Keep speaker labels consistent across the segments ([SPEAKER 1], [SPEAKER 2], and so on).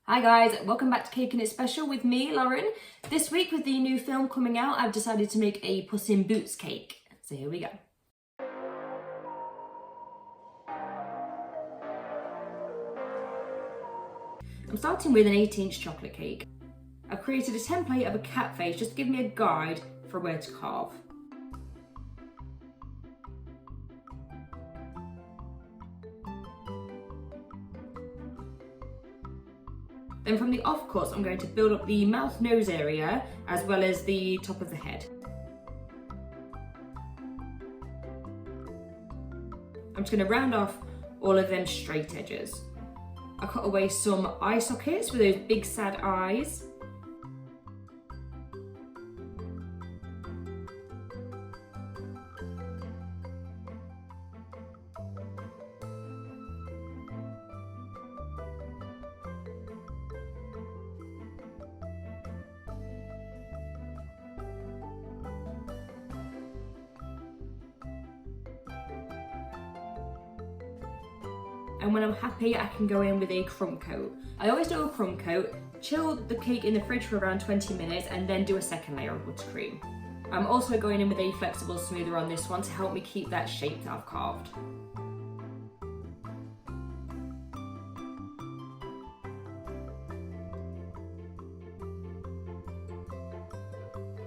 [SPEAKER 1] Hi guys, welcome back to Cake and It Special with me, Lauren. This week with the new film coming out, I've decided to make a Puss in Boots cake. So here we go. I'm starting with an 8-inch chocolate cake. I've created a template of a cat face just to give me a guide for where to carve. Then from the offcuts, I'm going to build up the mouth nose area as well as the top of the head. I'm just going to round off all of them straight edges. I cut away some eye sockets with those big sad eyes. And when I'm happy, I can go in with a crumb coat. I always do a crumb coat, chill the cake in the fridge for around 20 minutes and then do a second layer of buttercream. I'm also going in with a flexible smoother on this one to help me keep that shape that I've carved.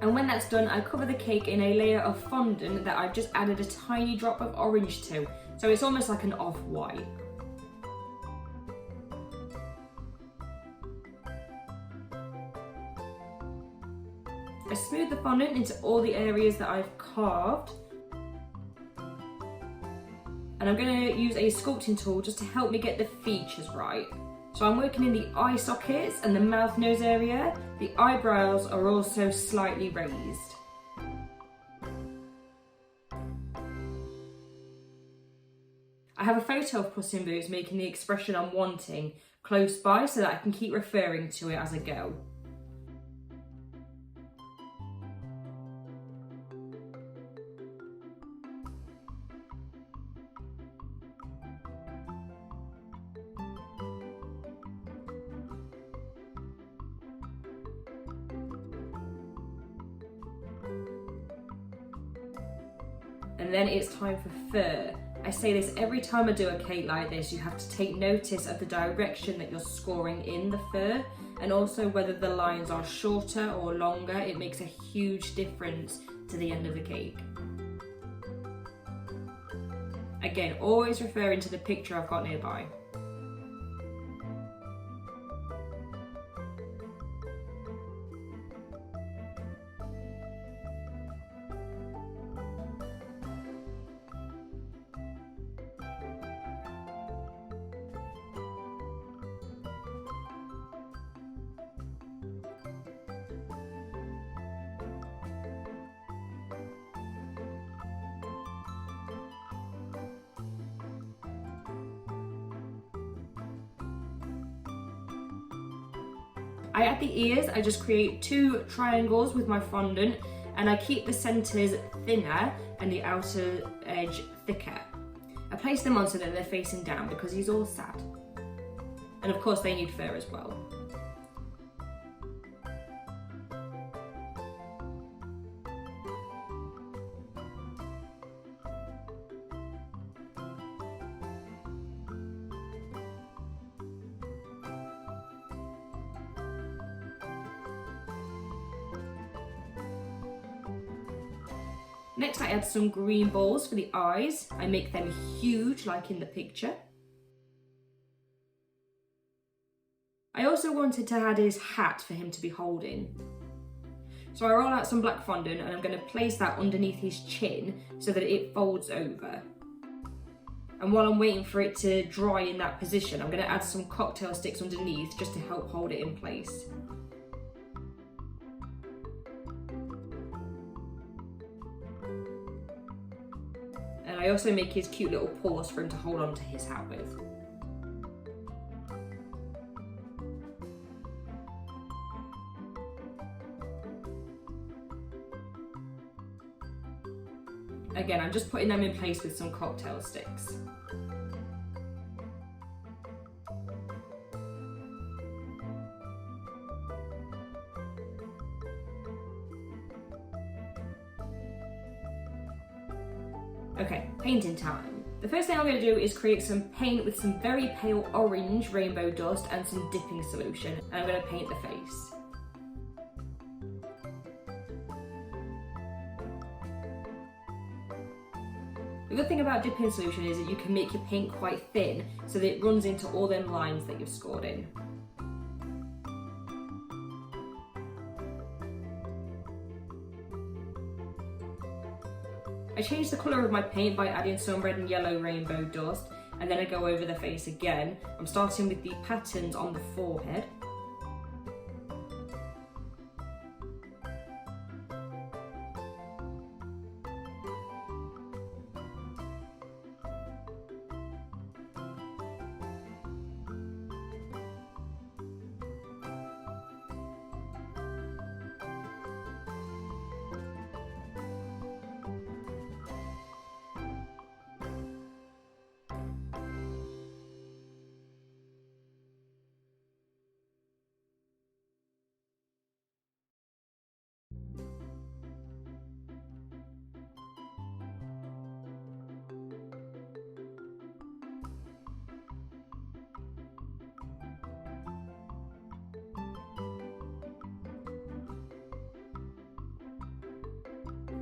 [SPEAKER 1] And when that's done, I cover the cake in a layer of fondant that I've just added a tiny drop of orange to, so it's almost like an off-white. I smooth the fondant into all the areas that I've carved. And I'm going to use a sculpting tool just to help me get the features right. So I'm working in the eye sockets and the mouth nose area. The eyebrows are also slightly raised. I have a photo of Puss in Boots making the expression I'm wanting close by so that I can keep referring to it as I go. And then it's time for fur. I say this every time I do a cake like this, you have to take notice of the direction that you're scoring in the fur and also whether the lines are shorter or longer. It makes a huge difference to the end of the cake. Again, always referring to the picture I've got nearby. I add the ears, I just create 2 triangles with my fondant and I keep the centres thinner and the outer edge thicker. I place them on so that they're facing down because he's all sad. And of course they need fur as well. Next I add some green balls for the eyes. I make them huge like in the picture. I also wanted to add his hat for him to be holding. So I roll out some black fondant and I'm going to place that underneath his chin so that it folds over. And while I'm waiting for it to dry in that position, I'm going to add some cocktail sticks underneath just to help hold it in place. And I also make his cute little paws for him to hold on to his hat with. Again, I'm just putting them in place with some cocktail sticks. Okay, painting time. The first thing I'm going to do is create some paint with some very pale orange rainbow dust and some dipping solution, and I'm going to paint the face. The good thing about dipping solution is that you can make your paint quite thin so that it runs into all them lines that you've scored in. I changed the colour of my paint by adding some red and yellow rainbow dust, and then I go over the face again. I'm starting with the patterns on the forehead.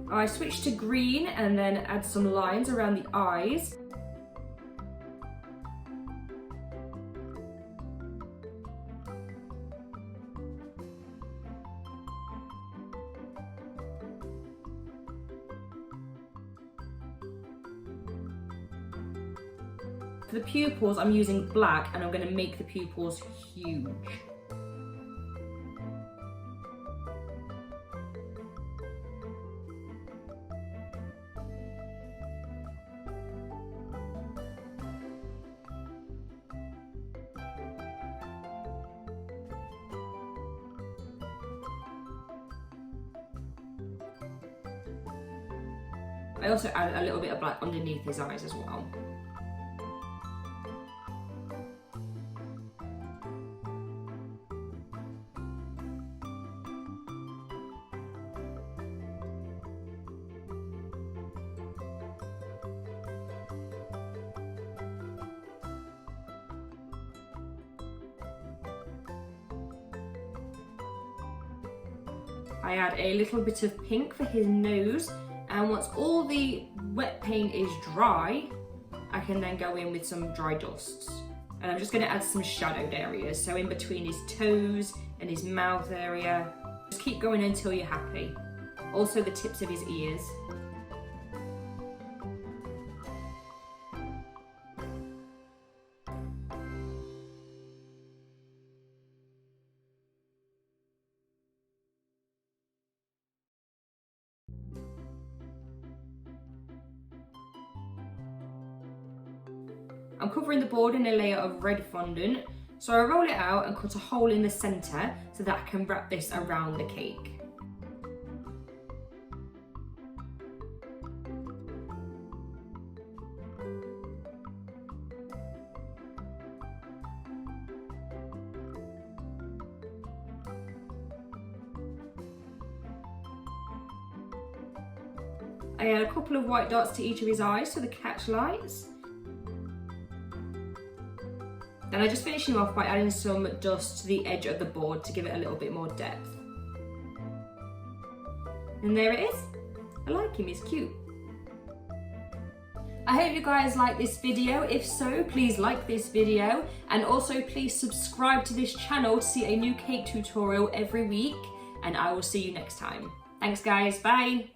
[SPEAKER 1] I switch to green and then add some lines around the eyes. For the pupils, I'm using black and I'm going to make the pupils huge. I also add a little bit of black underneath his eyes as well. I add a little bit of pink for his nose, and once all the wet paint is dry, I can then go in with some dry dusts. And I'm just going to add some shadowed areas, so in between his toes and his mouth area. Just keep going until you're happy. Also the tips of his ears. I'm covering the board in a layer of red fondant, so I roll it out and cut a hole in the centre so that I can wrap this around the cake. I add a couple of white dots to each of his eyes so they catch lights. Then I just finish him off by adding some dust to the edge of the board to give it a little bit more depth. And there it is. I like him, he's cute. I hope you guys like this video. If so, please like this video, and also please subscribe to this channel to see a new cake tutorial every week, and I will see you next time. Thanks guys, bye!